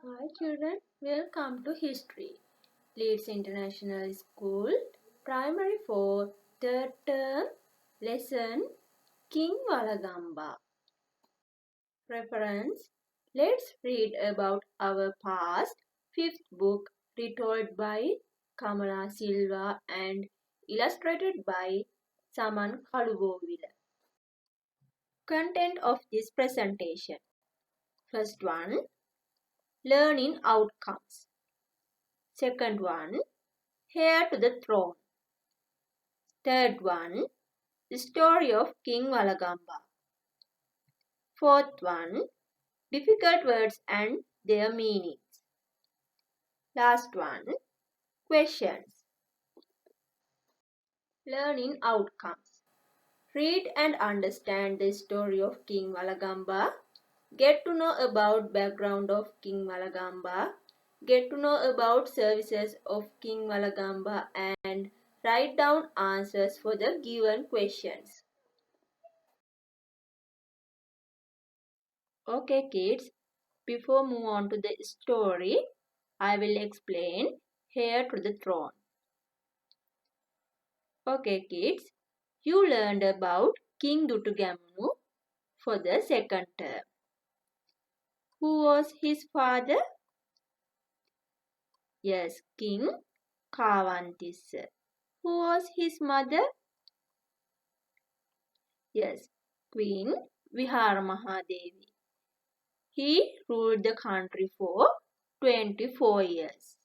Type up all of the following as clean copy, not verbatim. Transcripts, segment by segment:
Hi children, welcome to History. Leeds International School, Primary 4, 3rd term, Lesson, King Walagamba. Reference, let's read about our past, 5th book, retold by Kamala Silva and illustrated by Saman Kalubovila. Content of this presentation. First one, learning outcomes. Second one, heir to the throne. Third one, the story of King Valagamba. Fourth one, difficult words and their meanings. Last one, questions. Learning outcomes. Read and understand the story of King Valagamba. Get to know about background of King Valagamba. Get to know about services of King Valagamba and write down answers for the given questions. Okay kids, before move on to the story, I will explain Heir to the Throne. Okay kids, you learned about King Dutugamunu for the second term. Who was his father? Yes, King Kavantissa. Who was his mother? Yes, Queen Viharamahadevi. He ruled the country for 24 years.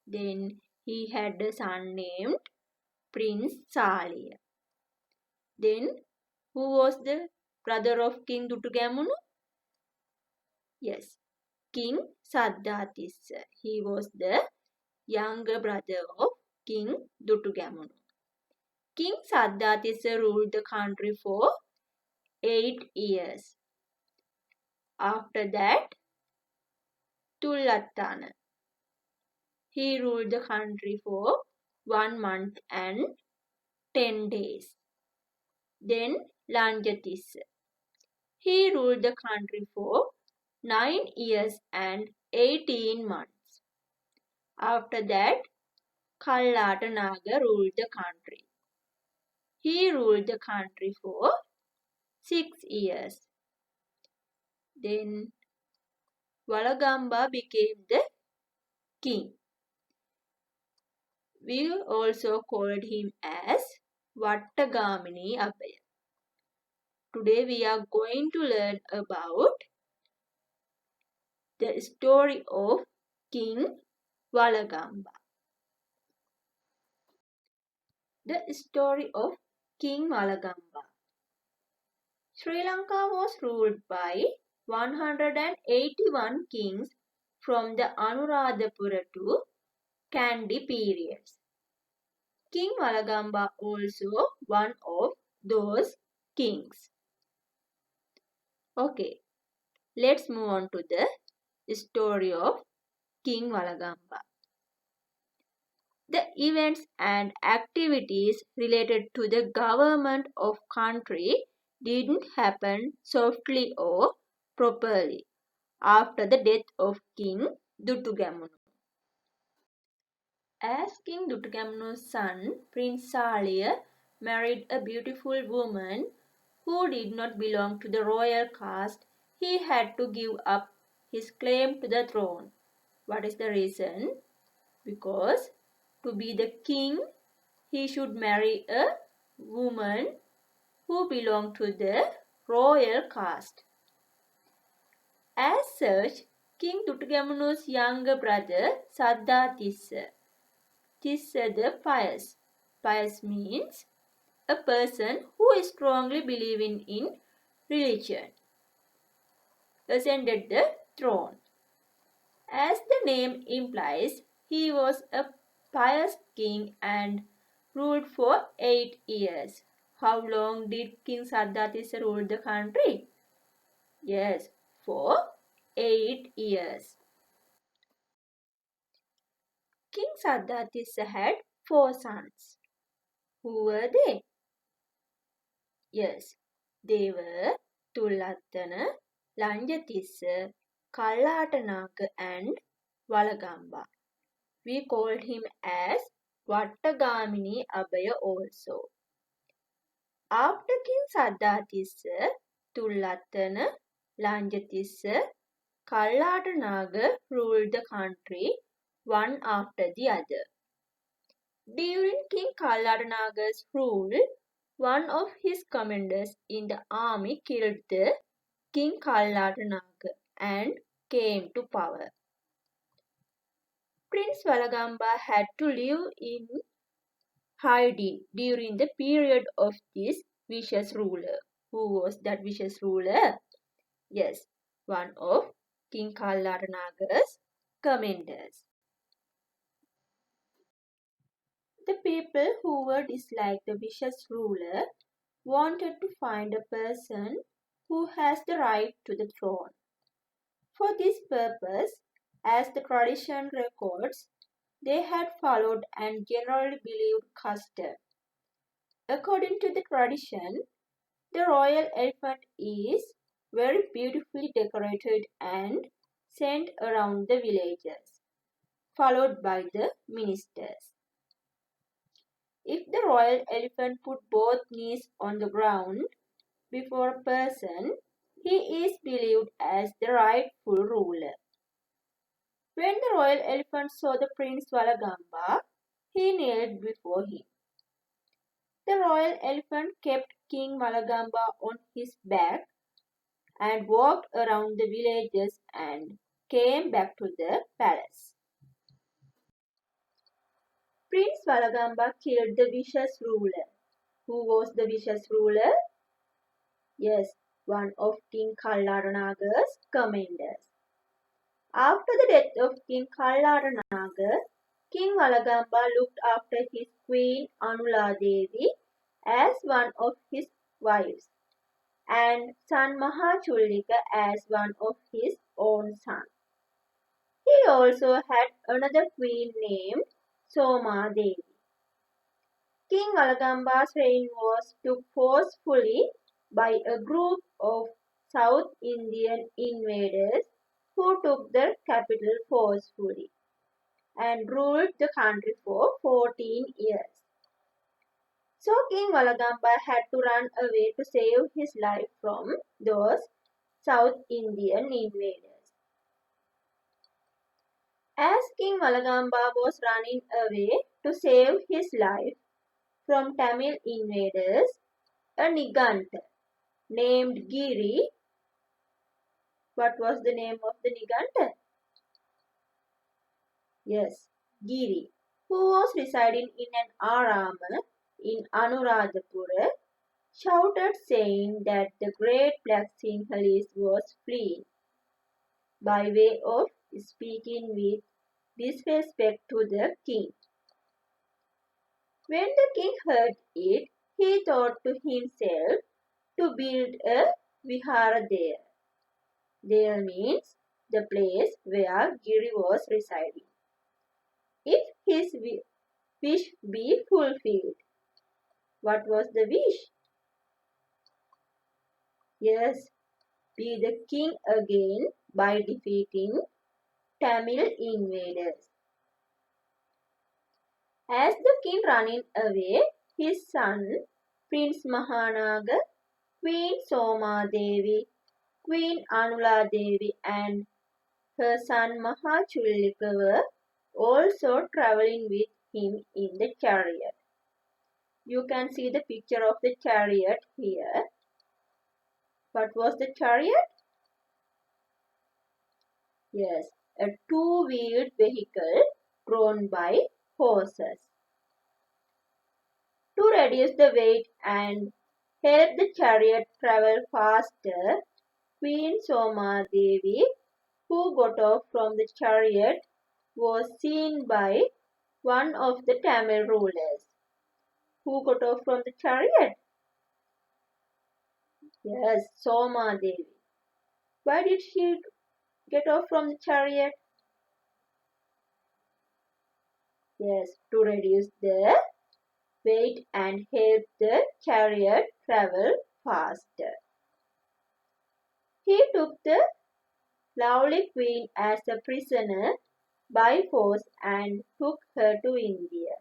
Then he had a son named Prince Saliya. Then, who was the brother of King Dutugamunu? Yes, King Saddhatissa. He was the younger brother of King Dutugamunu. King Saddhatissa ruled the country for 8 years. After that, Tullathana. He ruled the country for 1 month and 10 days. Then Lanjatissa. He ruled the country for 9 years and 18 months. After that, Kallatanaga ruled the country. He ruled the country for 6 years. Then Walagamba became the king. We also called him as Vattagamini Abhaya. Today we are going to learn about the story of King Walagamba. The story of King Valagamba. Sri Lanka was ruled by 181 kings from the Anuradhapura to Kandy periods. King Valagamba also one of those kings. Okay, let's move on to the story of King Valagamba. The events and activities related to the government of country didn't happen softly or properly after the death of King Dutugamunu. As King Dutugamunu's son, Prince Saliya, married a beautiful woman who did not belong to the royal caste, he had to give up his claim to the throne. What is the reason? Because to be the king, he should marry a woman who belonged to the royal caste. As such, King Dutugamunu's younger brother Saddhatissa, Tissa the Pious. Pious means a person who is strongly believing in religion, ascended the throne. As the name implies, he was a pious king and ruled for 8 years. How long did King Saddhatissa rule the country? Yes, for 8 years. King Saddhatissa had 4 sons. Who were they? Yes, they were Tullathana, Lanjatissa, Kallatanaga and Valagamba. We called him as Vattagamini Abaya also. After King Saddhatissa, Tullathana, Lanjatissa, Kallatanaga ruled the country one after the other. During King Kallatanagar's rule, one of his commanders in the army killed the King Kallatanaga and came to power. Prince Valagamba had to live in hiding during the period of this vicious ruler. Who was that vicious ruler? Yes, one of King Kallatanagar's commanders. The people who were disliked the vicious ruler wanted to find a person who has the right to the throne. For this purpose, as the tradition records, they had followed and generally believed custom. According to the tradition, the royal elephant is very beautifully decorated and sent around the villages, followed by the ministers. If the royal elephant put both knees on the ground before a person, he is believed as the rightful ruler. When the royal elephant saw the Prince Valagamba, he knelt before him. The royal elephant kept King Valagamba on his back and walked around the villages and came back to the palace. Prince Valagamba killed the vicious ruler. Who was the vicious ruler? Yes, one of King Kallatanagar's commanders. After the death of King Kallatanagar, King Walagamba looked after his queen Anuladevi as one of his wives and son Mahachullika as one of his own sons. He also had another queen named Somadevi. King Walagamba's reign was took forcefully by a group of South Indian invaders who took the capital forcefully and ruled the country for 14 years. So King Walagamba had to run away to save his life from those South Indian invaders. As King Walagamba was running away to save his life from Tamil invaders, a Niganta named Giri. What was the name of the Niganta? Yes, Giri, who was residing in an arama in Anuradhapura, shouted saying that the great black Sinhalese was fleeing by way of speaking with disrespect to the king. When the king heard it, he thought to himself to build a vihara there. There means the place where Giri was residing. If his wish be fulfilled. What was the wish? Yes, be the king again by defeating Tamil invaders. As the king running away, his son Prince Mahanaga, Queen Somadevi, Queen Anuladevi and her son Mahachullika were also travelling with him in the chariot. You can see the picture of the chariot here. What was the chariot? Yes, a two-wheeled vehicle drawn by horses. To reduce the weight and help the chariot travel faster, Queen Somadevi, who got off from the chariot, was seen by one of the Tamil rulers. Who got off from the chariot? Yes, Somadevi. Why did she get off from the chariot? Yes, to reduce the weight and help the chariot travel faster. He took the lovely queen as a prisoner by force and took her to India.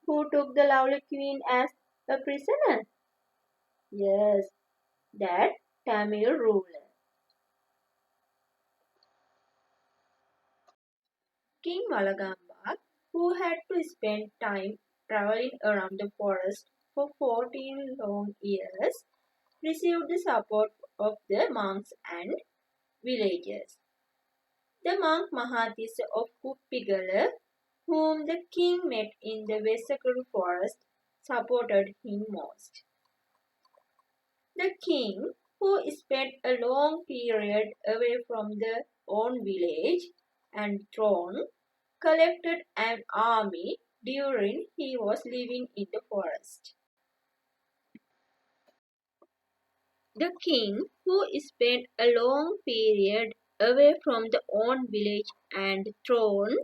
Who took the lovely queen as a prisoner? Yes, that Tamil ruler. King Valagamba, who had to spend time traveling around the forest for 14 long years, received the support of the monks and villagers. The monk Mahathis of Kuppigala, whom the king met in the Vesakuru forest, supported him most. The king, who spent a long period away from the own village and throne, collected an army during he was living in the forest. The king, who spent a long period away from the own village and throne,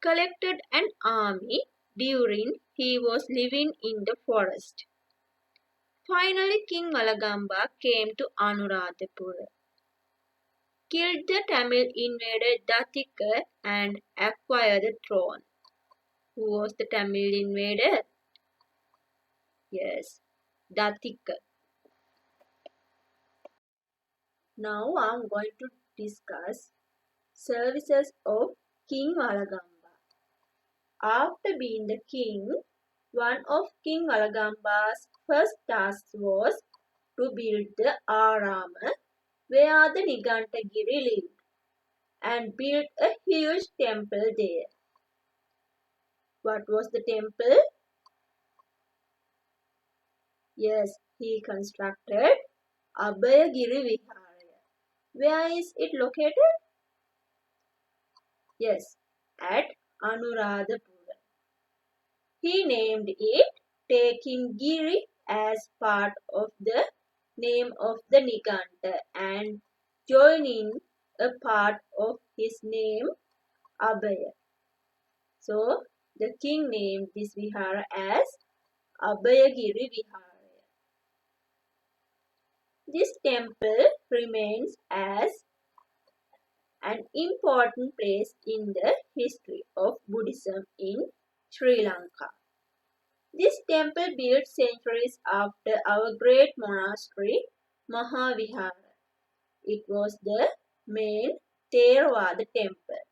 collected an army during he was living in the forest. Finally, King Walagamba came to Anuradhapura, killed the Tamil invader Datika and acquired the throne. Who was the Tamil invader? Yes, Datika. Now I am going to discuss services of King Walagamba. After being the king, one of King Walagamba's first tasks was to build the Arama where the Nigantagiri lived and built a huge temple there. What was the temple? Yes, he constructed Abhayagiri Viharaya. Where is it located? Yes, at Anuradhapura. He named it taking Giri as part of the name of the Niganta and joining a part of his name Abhaya. So the king named this vihara as Abhayagiri Viharaya. This temple remains as an important place in the history of Buddhism in Sri Lanka. This temple built centuries after our great monastery Mahavihara. It was the main Theravada temple.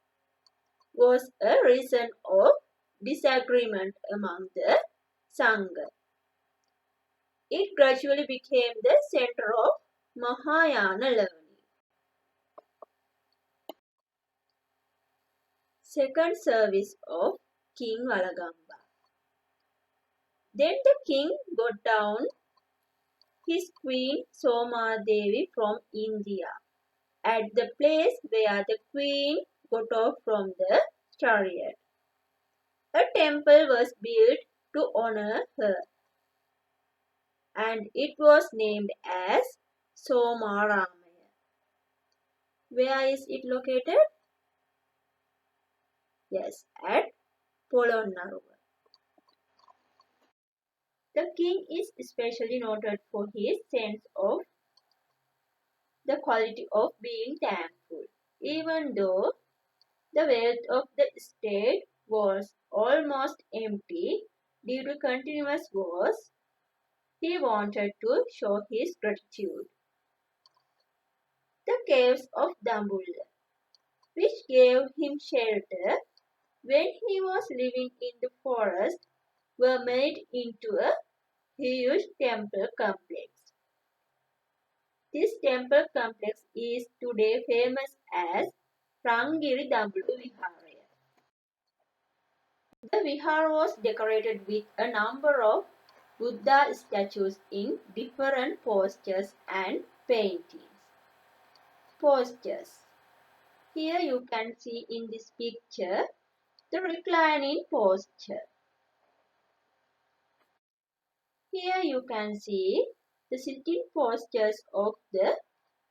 Was a reason of disagreement among the Sangha. It gradually became the center of Mahayana learning. Second service of King Valagamba. Then the king got down his queen Somadevi from India at the place where the queen got off from the chariot. A temple was built to honor her, and it was named as Somaramaya. Where is it located? Yes, at Polonnaruwa. The king is especially noted for his sense of the quality of being thankful. Even though the wealth of the state was almost empty due to continuous wars, he wanted to show his gratitude. The caves of Dambulla, which gave him shelter when he was living in the forest, were made into a huge temple complex. This temple complex is today famous as Rangiri Dambulla Viharaya. The vihara was decorated with a number of Buddha statues in different postures and paintings. Postures. Here you can see in this picture the reclining posture. Here you can see the sitting postures of the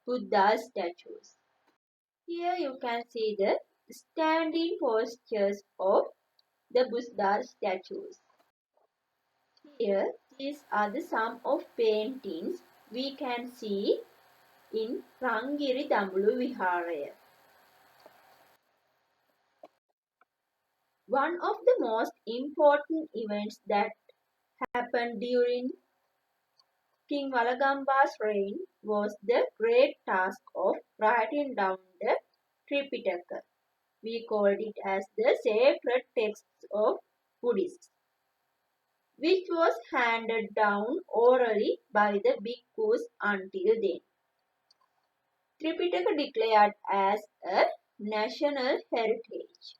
Buddha statues. Here you can see the standing postures of the Buddha statues. Here, these are the some of paintings we can see in Rangiri Dambulla Viharaya. One of the most important events that happened during King Valagamba's reign was the great task of writing down the Tripitaka. We called it as the sacred texts of Buddhists, which was handed down orally by the bhikkhus until then. Tripitaka declared as a national heritage.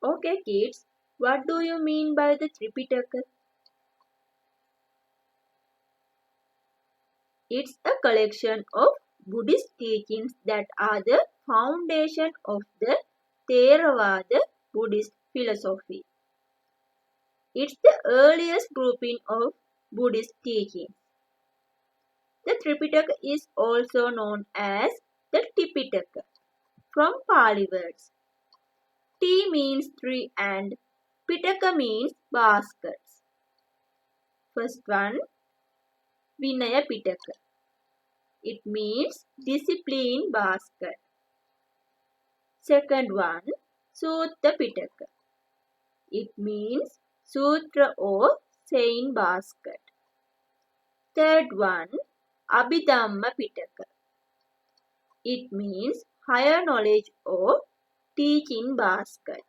Okay kids, what do you mean by the Tripitaka? It's a collection of Buddhist teachings that are the foundation of the Theravada Buddhist philosophy. It's the earliest grouping of Buddhist teachings. The Tripitaka is also known as the Tipitaka from Pali words. T means tree and Pitaka means baskets. First one, Vinaya Pitaka. It means discipline basket. Second one, Sutta Pitaka. It means sutra or saying basket. Third one, Abhidhamma Pitaka. It means higher knowledge or teaching basket.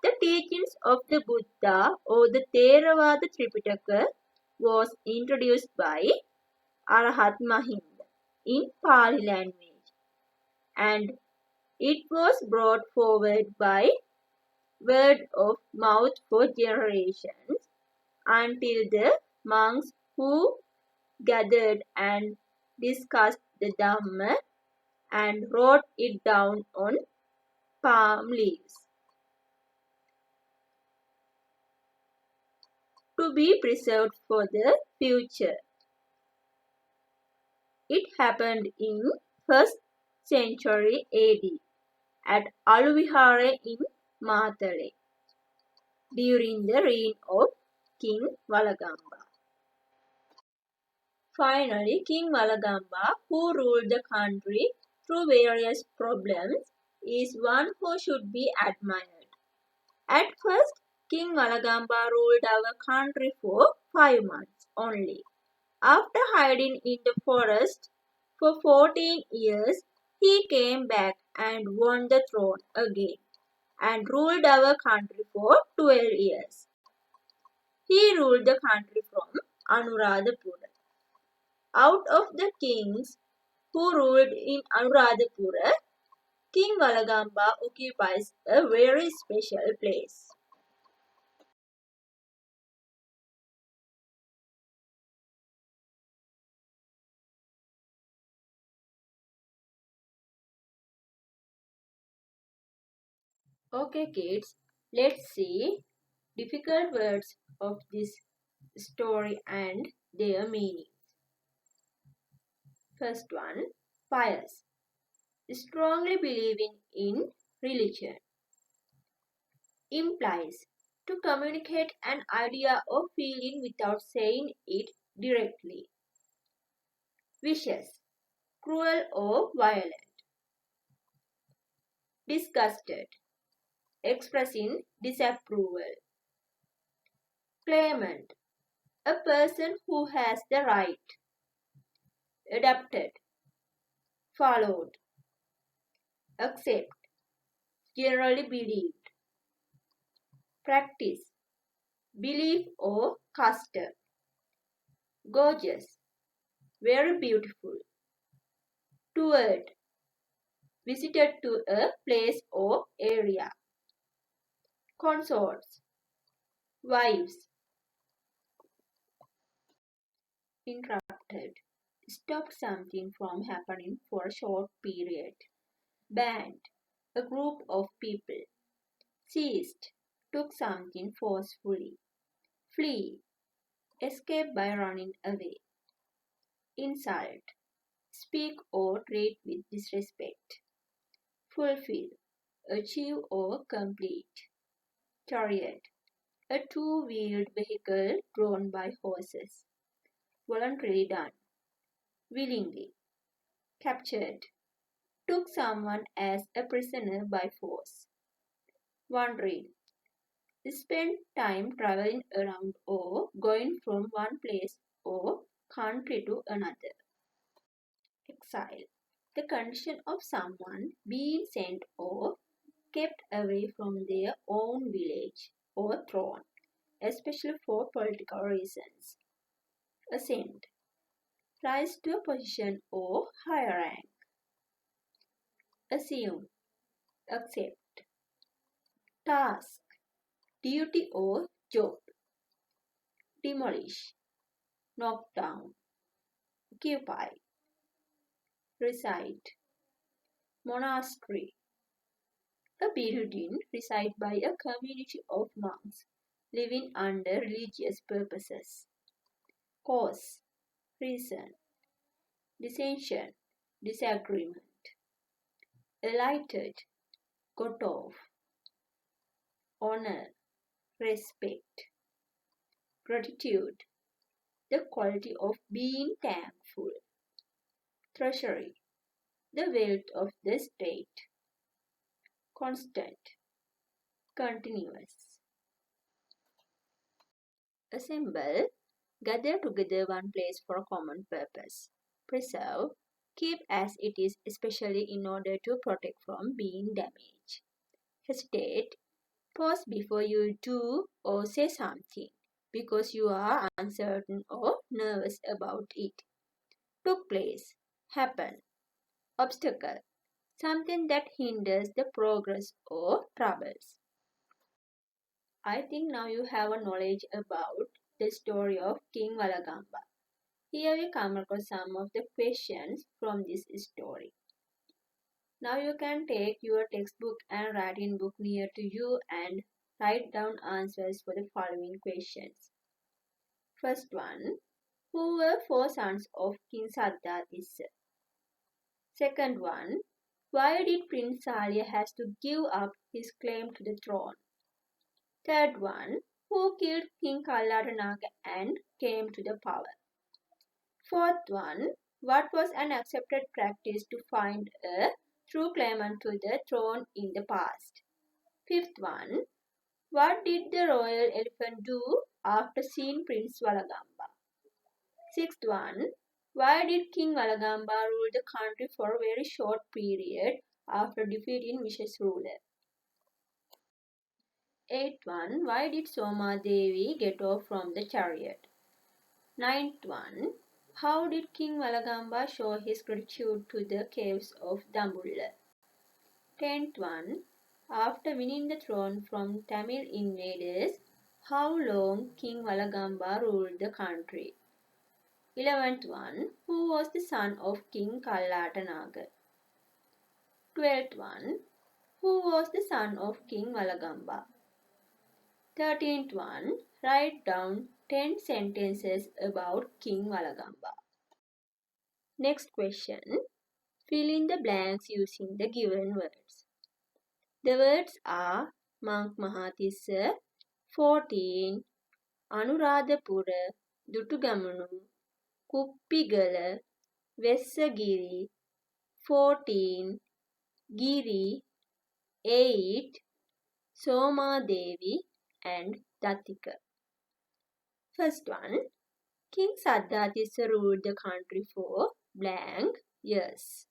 The teachings of the Buddha or the Theravada Tripitaka was introduced by Arahat Mahinda in Pali language, and it was brought forward by word of mouth for generations until the monks who gathered and discussed the Dhamma and wrote it down on palm leaves to be preserved for the future. It happened in 1st century AD at Aluvihare in Matale during the reign of King Valagamba. Finally, King Walagamba, who ruled the country through various problems, is one who should be admired. At first, King Walagamba ruled our country for 5 months only. After hiding in the forest for 14 years, he came back and won the throne again and ruled our country for 12 years. He ruled the country from Anuradhapura. Out of the kings who ruled in Anuradhapura, King Valagamba occupies a very special place. Okay kids, let's see difficult words of this story and their meanings. First one, pious. Strongly believing in religion. Implies to communicate an idea or feeling without saying it directly. Vicious, cruel or violent. Disgusted, expressing disapproval. Claimant, a person who has the right. Adopted, followed. Accept, generally believed. Practice, belief or custom. Gorgeous, very beautiful. Toward, visited to a place or area. Consorts, wives. Interrupted, stop something from happening for a short period. Band, a group of people. Seized, took something forcefully. Flee, escape by running away. Insult, speak or treat with disrespect. Fulfill, achieve or complete. Chariot, a two-wheeled vehicle drawn by horses. Voluntarily done. Willingly. Captured, took someone as a prisoner by force. 1 read. Spend time traveling around or going from one place or country to another. Exile. The condition of someone being sent or kept away from their own village or throne, especially for political reasons. Ascent. Rise to a position or higher rank. Assume. Accept. Task. Duty or job. Demolish. Knock down. Occupy. Reside. Monastery. A building resided by a community of monks living under religious purposes. Cause. Reason. Dissension. Disagreement. Alighted. Got off. Honor. Respect. Gratitude. The quality of being thankful. Treasury. The wealth of the state. Constant. Continuous. Assemble. Gather together one place for a common purpose. Preserve. Keep as it is, especially in order to protect from being damaged. Hesitate. Pause before you do or say something because you are uncertain or nervous about it. Took place. Happen. Obstacle. Something that hinders the progress or troubles. I think now you have a knowledge about the story of King Valagamba. Here we come across some of the questions from this story. Now you can take your textbook and writing book near to you and write down answers for the following questions. First one, who were 4 sons of King Saddhatissa? Second one, why did Prince Salya has to give up his claim to the throne? Third one, who killed King Kallatanaga and came to the power? Fourth one, what was an accepted practice to find a true claimant to the throne in the past? Fifth one, what did the royal elephant do after seeing Prince Walagamba? Sixth one, why did King Walagamba rule the country for a very short period after defeating vicious ruler? Eighth one, why did Soma Devi get off from the chariot? Ninth one, how did King Walagamba show his gratitude to the caves of Dambulla? 10th one, after winning the throne from Tamil invaders, how long King Walagamba ruled the country? 11th one, who was the son of King Kallatanaga? 12th one, who was the son of King Walagamba? 13th one, write down 10 sentences about King Walagamba. Next question, fill in the blanks using the given words. The words are Monk Mahathissa, 14, Anuradhapura, Dutugamunu, Kuppigala, Vessagiri, 14, Giri, 8, Somadevi and Datika. First one, King Saddhatissa ruled the country for blank years.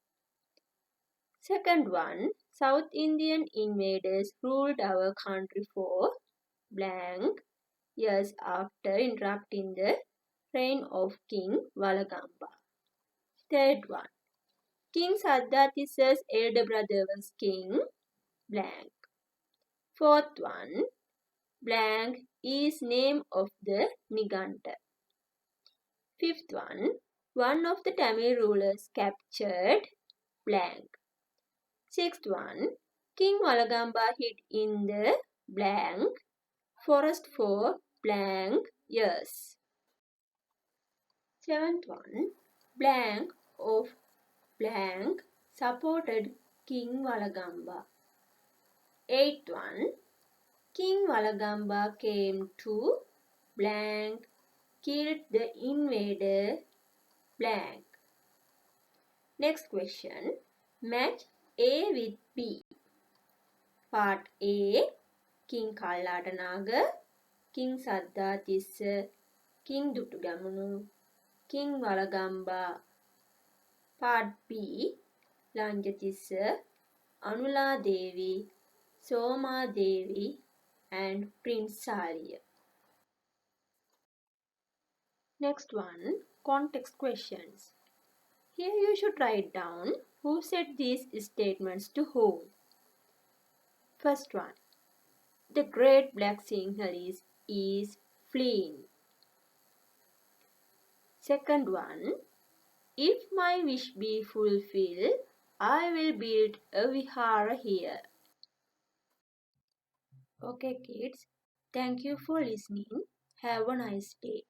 Second one, South Indian invaders ruled our country for blank years after interrupting the reign of King Valagamba. Third one, King Saddhatissa's elder brother was King blank. Fourth one, blank is name of the Niganta. Fifth one of the Tamil rulers captured blank. Sixth one, King Walagamba hid in the blank forest for blank years. Seventh one, blank of blank supported King Walagamba. Eighth one, King Walagamba came to blank, killed the invader blank. Next question, Match A with B. Part A. King Kallatanaga, King Saddhatissa, King Dutugamunu, King Valagamba. Part B. Lanjatissa, Anula Devi, Soma Devi, and Prince Saliya. Next one, context questions. Here you should write down who said these statements to whom. First one, the great black Sinhalese is fleeing. Second one, if my wish be fulfilled, I will build a vihara here. Okay kids, thank you for listening. Have a nice day.